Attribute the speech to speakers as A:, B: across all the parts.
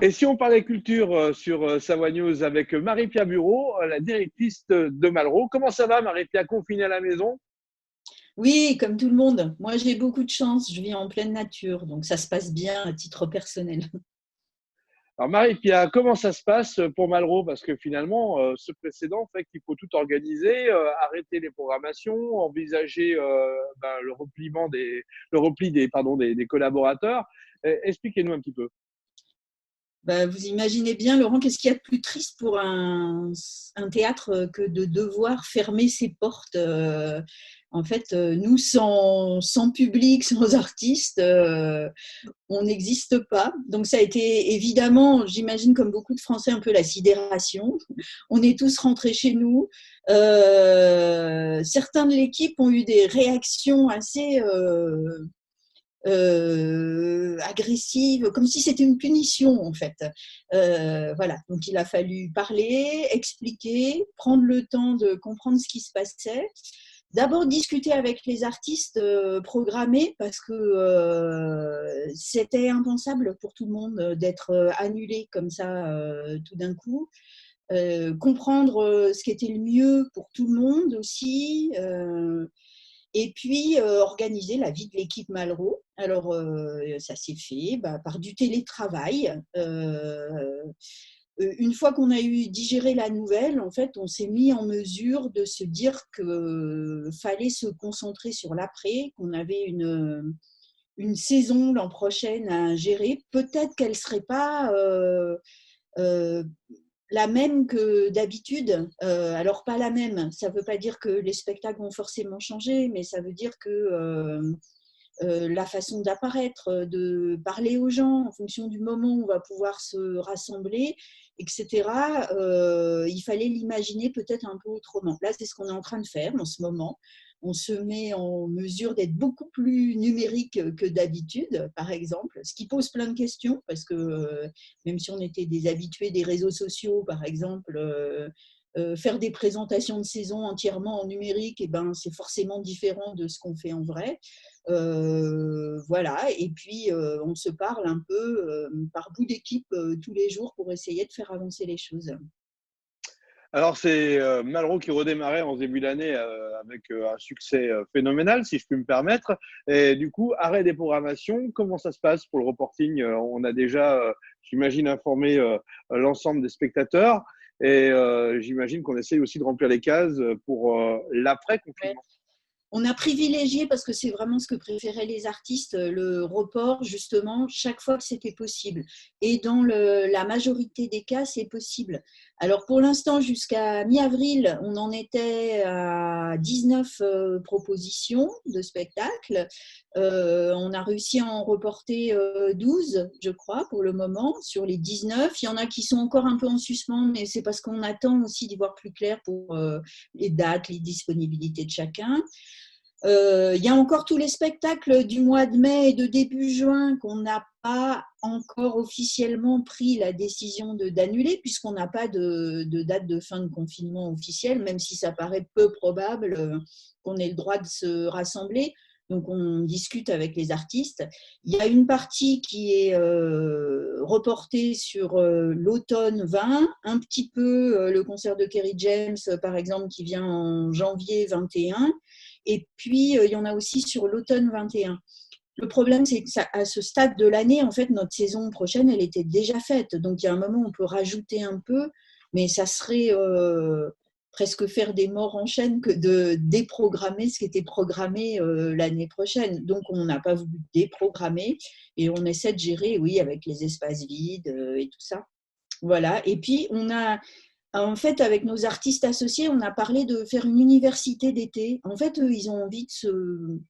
A: Et si on parlait culture sur Savoie News avec Marie-Pia Bureau, la directrice de Malraux. Comment ça va, Marie-Pia, confinée à la maison?
B: Oui, comme tout le monde. Moi, j'ai beaucoup de chance. Je vis en pleine nature, donc ça se passe bien à titre personnel.
A: Alors, Marie-Pia, comment ça se passe pour Malraux? Parce que finalement, ce précédent fait qu'il faut tout organiser, arrêter les programmations, envisager le repli des collaborateurs. Expliquez-nous un petit peu.
B: Bah, vous imaginez bien, Laurent, qu'est-ce qu'il y a de plus triste pour un théâtre que de devoir fermer ses portes. En fait, nous, sans public, sans artistes, on n'existe pas. Donc ça a été évidemment, j'imagine comme beaucoup de Français, un peu la sidération. On est tous rentrés chez nous. Certains de l'équipe ont eu des réactions assez agressive, comme si c'était une punition en fait. Voilà, donc il a fallu parler, expliquer, prendre le temps de comprendre ce qui se passait. D'abord discuter avec les artistes programmés parce que c'était impensable pour tout le monde d'être annulé comme ça tout d'un coup. Comprendre ce qui était le mieux pour tout le monde aussi. Et puis, organiser la vie de l'équipe Malraux. Alors, ça s'est fait par du télétravail. Une fois qu'on a eu digéré la nouvelle, en fait, on s'est mis en mesure de se dire qu'il fallait se concentrer sur l'après, qu'on avait une saison l'an prochain à gérer. Peut-être qu'elle ne serait pas euh, la même que d'habitude. Alors, pas la même, ça ne veut pas dire que les spectacles vont forcément changer, mais ça veut dire que la façon d'apparaître, de parler aux gens en fonction du moment où on va pouvoir se rassembler, etc., il fallait l'imaginer peut-être un peu autrement. Là, c'est ce qu'on est en train de faire en ce moment. On se met en mesure d'être beaucoup plus numérique que d'habitude, par exemple, ce qui pose plein de questions, parce que même si on était des habitués des réseaux sociaux, par exemple, faire des présentations de saison entièrement en numérique, eh ben, c'est forcément différent de ce qu'on fait en vrai. Voilà, et puis on se parle un peu par bout d'équipe tous les jours pour essayer de faire avancer les choses.
A: Alors, c'est Malraux qui redémarrait en début d'année avec un succès phénoménal, si je puis me permettre. Et du coup, arrêt des programmations, comment ça se passe pour le reporting? On a déjà, j'imagine, informé l'ensemble des spectateurs et j'imagine qu'on essaye aussi de remplir les cases pour
B: Ouais.
A: l'après-confinement.
B: On a privilégié, parce que c'est vraiment ce que préféraient les artistes, le report justement chaque fois que c'était possible. Et dans la majorité des cas, c'est possible. Alors pour l'instant, jusqu'à mi-avril, on en était à 19 propositions de spectacles. On a réussi à en reporter 12, je crois, pour le moment, sur les 19. Il y en a qui sont encore un peu en suspens, mais c'est parce qu'on attend aussi d'y voir plus clair pour les dates, les disponibilités de chacun. Il y a encore tous les spectacles du mois de mai et de début juin qu'on n'a pas encore officiellement pris la décision d'annuler, puisqu'on n'a pas de date de fin de confinement officielle, même si ça paraît peu probable qu'on ait le droit de se rassembler. Donc on discute avec les artistes. Il y a une partie qui est reportée sur l'automne 20, un petit peu le concert de Kerry James, par exemple, qui vient en janvier 21. Et puis, il y en a aussi sur l'automne 21. Le problème, c'est qu'à ce stade de l'année, en fait, notre saison prochaine, elle était déjà faite. Donc, il y a un moment où on peut rajouter un peu, mais ça serait presque faire des morts en chaîne que de déprogrammer ce qui était programmé l'année prochaine. Donc, on n'a pas voulu déprogrammer et on essaie de gérer, oui, avec les espaces vides et tout ça. Voilà. Et puis, en fait, avec nos artistes associés, on a parlé de faire une université d'été. En fait, eux, ils ont envie de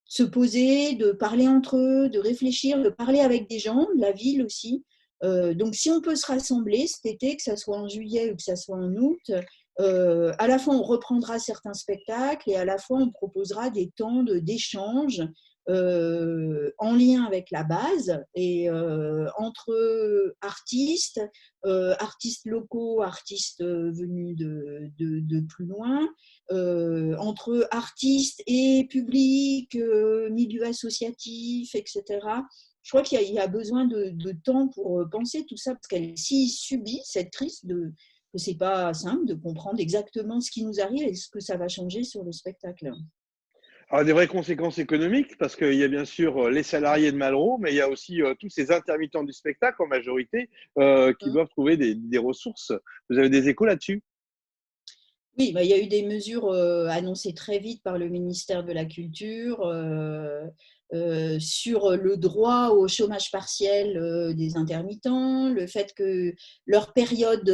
B: se poser, de parler entre eux, de réfléchir, de parler avec des gens, de la ville aussi. Donc, si on peut se rassembler cet été, que ce soit en juillet ou que ce soit en août, à la fois on reprendra certains spectacles et à la fois on proposera des temps d'échange en lien avec la base et entre artistes, artistes locaux, artistes venus de plus loin, entre artistes et public, milieu associatif, etc. je crois qu'il y a besoin de temps pour penser tout ça, parce qu'elle s'y subit, cette crise, que c'est pas simple de comprendre exactement ce qui nous arrive et ce que ça va changer sur le spectacle.
A: Alors, des vraies conséquences économiques, parce qu'il y a bien sûr les salariés de Malraux, mais il y a aussi tous ces intermittents du spectacle en majorité qui doivent trouver des ressources. Vous avez des échos là-dessus?
B: Oui, bah, il y a eu des mesures annoncées très vite par le ministère de la Culture sur le droit au chômage partiel des intermittents, le fait que leur période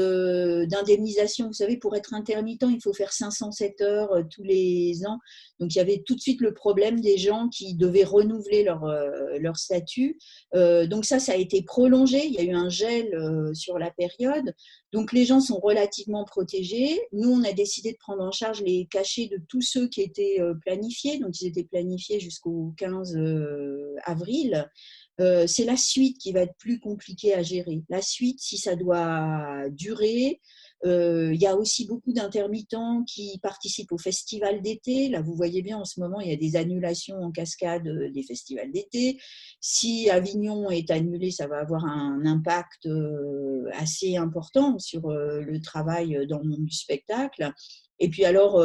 B: d'indemnisation, vous savez, pour être intermittent, il faut faire 507 heures tous les ans. Donc, il y avait tout de suite le problème des gens qui devaient renouveler leur statut. Donc, ça a été prolongé. Il y a eu un gel sur la période. Donc, les gens sont relativement protégés. Nous, on a décidé de prendre en charge les cachets de tous ceux qui étaient planifiés. Donc, ils étaient planifiés jusqu'au 15 avril. C'est la suite qui va être plus compliquée à gérer. La suite, si ça doit durer, il y a aussi beaucoup d'intermittents qui participent au festival d'été. Là, vous voyez bien, en ce moment, il y a des annulations en cascade des festivals d'été. Si Avignon est annulé, ça va avoir un impact assez important sur le travail dans le monde du spectacle. Et puis alors,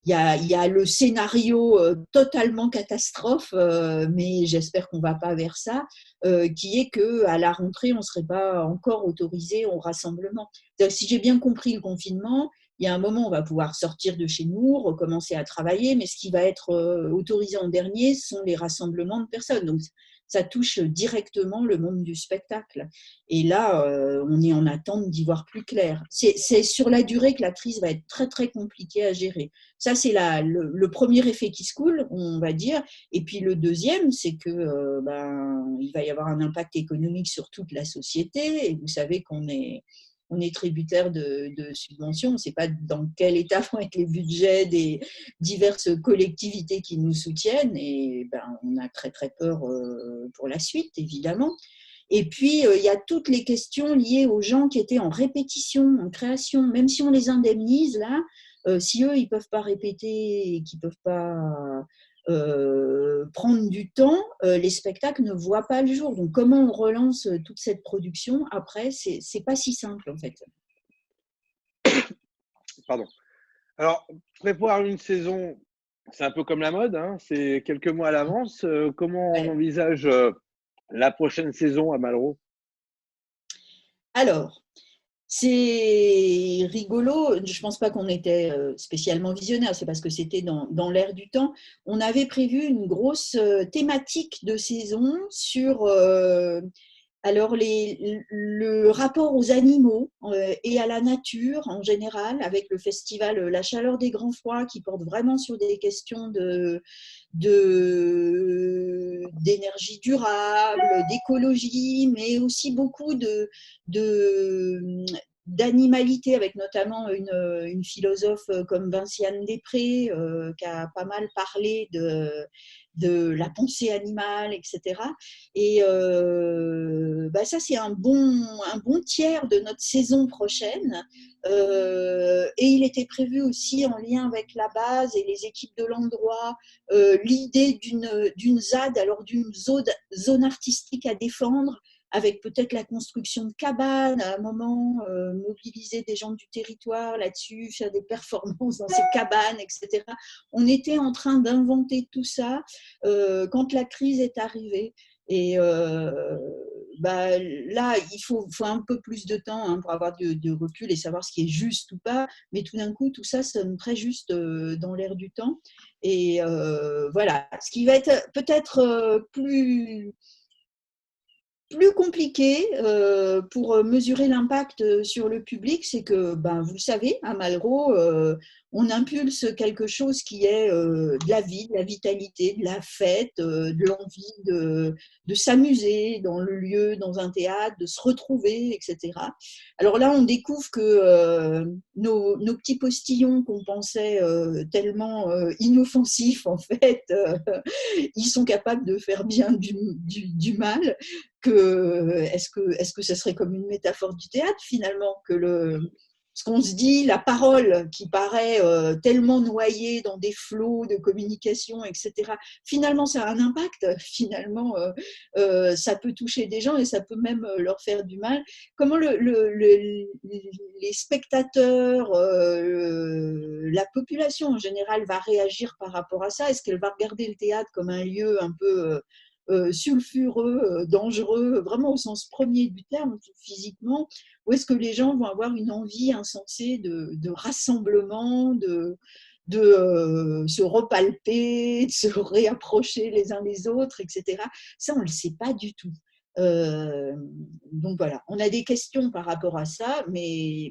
B: il y a le scénario totalement catastrophe, mais j'espère qu'on ne va pas vers ça, qui est qu'à la rentrée, on ne serait pas encore autorisé au rassemblement. Si j'ai bien compris le confinement, il y a un moment, on va pouvoir sortir de chez nous, recommencer à travailler, mais ce qui va être autorisé en dernier sont les rassemblements de personnes. Donc, ça touche directement le monde du spectacle. Et là, on est en attente d'y voir plus clair. C'est sur la durée que la crise va être très, très compliquée à gérer. Ça, c'est le premier effet qui se coule, on va dire. Et puis le deuxième, c'est que il va y avoir un impact économique sur toute la société. Et vous savez on est tributaire de subventions. On ne sait pas dans quel état vont être les budgets des diverses collectivités qui nous soutiennent. Et on a très, très peur pour la suite, évidemment. Et puis, il y a toutes les questions liées aux gens qui étaient en répétition, en création. Même si on les indemnise, là, si eux, ils ne peuvent pas répéter et qu'ils ne peuvent pas prendre du temps, les spectacles ne voient pas le jour. Donc, comment on relance toute cette production après, c'est pas si simple, en fait.
A: Pardon. Alors, prévoir une saison, c'est un peu comme la mode, hein, c'est quelques mois à l'avance. Comment on
B: Ouais.
A: envisage la prochaine saison à Malraux?
B: Alors, c'est rigolo, je ne pense pas qu'on était spécialement visionnaire, c'est parce que c'était dans l'air du temps. On avait prévu une grosse thématique de saison sur alors le rapport aux animaux et à la nature en général, avec le festival La Chaleur des Grands Froids qui porte vraiment sur des questions d'énergie durable, d'écologie, mais aussi beaucoup d'animalité, avec notamment une philosophe comme Vinciane Després, qui a pas mal parlé de la pensée animale, etc. Et ça, c'est un bon tiers de notre saison prochaine. Et il était prévu aussi, en lien avec la base et les équipes de l'endroit, l'idée d'une ZAD, alors d'une zone artistique à défendre, avec peut-être la construction de cabanes à un moment, mobiliser des gens du territoire là-dessus, faire des performances dans ces cabanes, etc. On était en train d'inventer tout ça quand la crise est arrivée. Et là, il faut un peu plus de temps pour avoir de recul et savoir ce qui est juste ou pas. Mais tout d'un coup, tout ça sonne très juste dans l'air du temps. Et voilà, ce qui va être peut-être plus compliqué pour mesurer l'impact sur le public, c'est que, vous le savez, à Malraux, on impulse quelque chose qui est de la vie, de la vitalité, de la fête, de l'envie de s'amuser dans le lieu, dans un théâtre, de se retrouver, etc. Alors là, on découvre que nos petits postillons qu'on pensait tellement inoffensifs, en fait, ils sont capables de faire bien du mal. Est-ce que ça serait comme une métaphore du théâtre, finalement, que ce qu'on se dit, la parole qui paraît tellement noyée dans des flots de communication, etc. Finalement, ça a un impact. Finalement, ça peut toucher des gens et ça peut même leur faire du mal. Comment les spectateurs, la population en général va réagir par rapport à ça? Est-ce qu'elle va regarder le théâtre comme un lieu un peu sulfureux, dangereux, vraiment au sens premier du terme, physiquement, ou est-ce que les gens vont avoir une envie insensée de rassemblement, de se repalper, de se réapprocher les uns les autres, etc. Ça, on ne le sait pas du tout. Donc voilà, on a des questions par rapport à ça, mais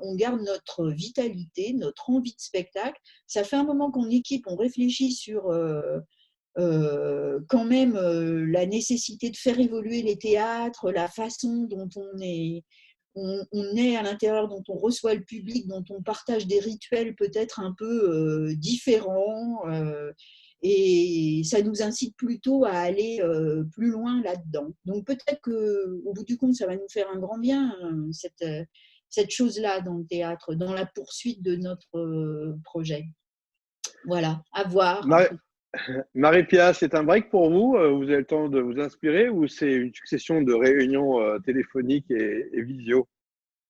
B: on garde notre vitalité, notre envie de spectacle. Ça fait un moment qu'on équipe, on réfléchit sur quand même la nécessité de faire évoluer les théâtres, la façon dont on est à l'intérieur, dont on reçoit le public, dont on partage des rituels peut-être un peu différents. Et ça nous incite plutôt à aller plus loin là-dedans. Donc peut-être qu'au bout du compte, ça va nous faire un grand bien, cette chose-là dans le théâtre, dans la poursuite de notre projet. Voilà, à voir.
A: Marie-Pia, c'est un break pour vous? Vous avez le temps de vous inspirer ou c'est une succession de réunions téléphoniques et visio?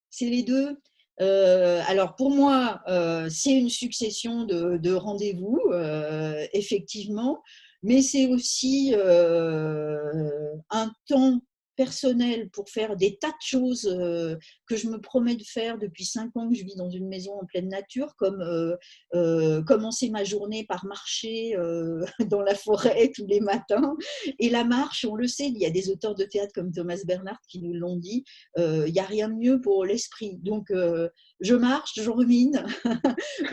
B: C'est les deux. Alors pour moi, c'est une succession de rendez-vous, effectivement, mais c'est aussi un temps personnel pour faire des tas de choses que je me promets de faire depuis 5 ans que je vis dans une maison en pleine nature, comme commencer ma journée par marcher dans la forêt tous les matins. Et la marche, on le sait, il y a des auteurs de théâtre comme Thomas Bernhard qui nous l'ont dit, il n'y a rien de mieux pour l'esprit. Donc, je marche, je rumine,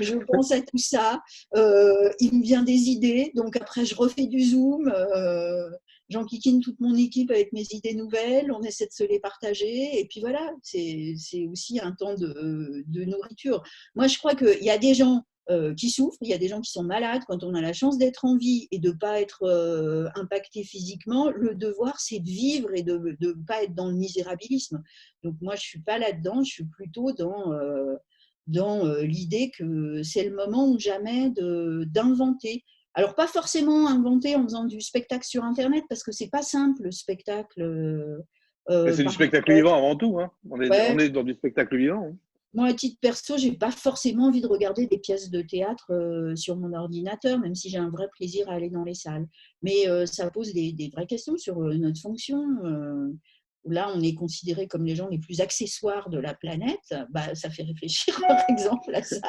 B: je pense à tout ça, il me vient des idées, donc après je refais du Zoom, j'enquiquine toute mon équipe avec mes idées nouvelles, on essaie de se les partager, et puis voilà, c'est aussi un temps de nourriture. Moi, je crois qu'il y a des gens qui souffrent, il y a des gens qui sont malades. Quand on a la chance d'être en vie et de ne pas être impacté physiquement, le devoir, c'est de vivre et de ne pas être dans le misérabilisme. Donc moi, je ne suis pas là-dedans, je suis plutôt dans l'idée que c'est le moment ou jamais d'inventer. Alors, pas forcément inventer en faisant du spectacle sur Internet, parce que ce n'est pas simple, le spectacle.
A: C'est du
B: Par
A: spectacle vivant avant tout, hein. On
B: ouais.
A: est dans du spectacle vivant, hein.
B: Moi, à titre perso, je n'ai pas forcément envie de regarder des pièces de théâtre sur mon ordinateur, même si j'ai un vrai plaisir à aller dans les salles. Mais ça pose des vraies questions sur notre fonction. Là, on est considérés comme les gens les plus accessoires de la planète. Bah, ça fait réfléchir, par exemple, à ça.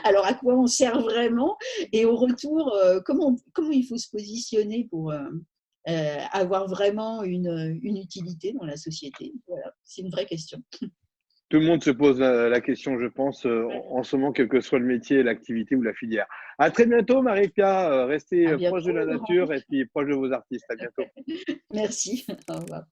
B: Alors, à quoi on sert vraiment? Et au retour, comment il faut se positionner pour avoir vraiment une utilité dans la société? Voilà, c'est une vraie question.
A: Tout le monde se pose la question, je pense, en ce moment, quel que soit le métier, l'activité ou la filière. À très bientôt, Marie-Pia. Restez
B: À
A: proche de
B: bientôt,
A: la
B: Laurent.
A: nature et puis proche de vos artistes. À bientôt.
B: Merci. Au revoir.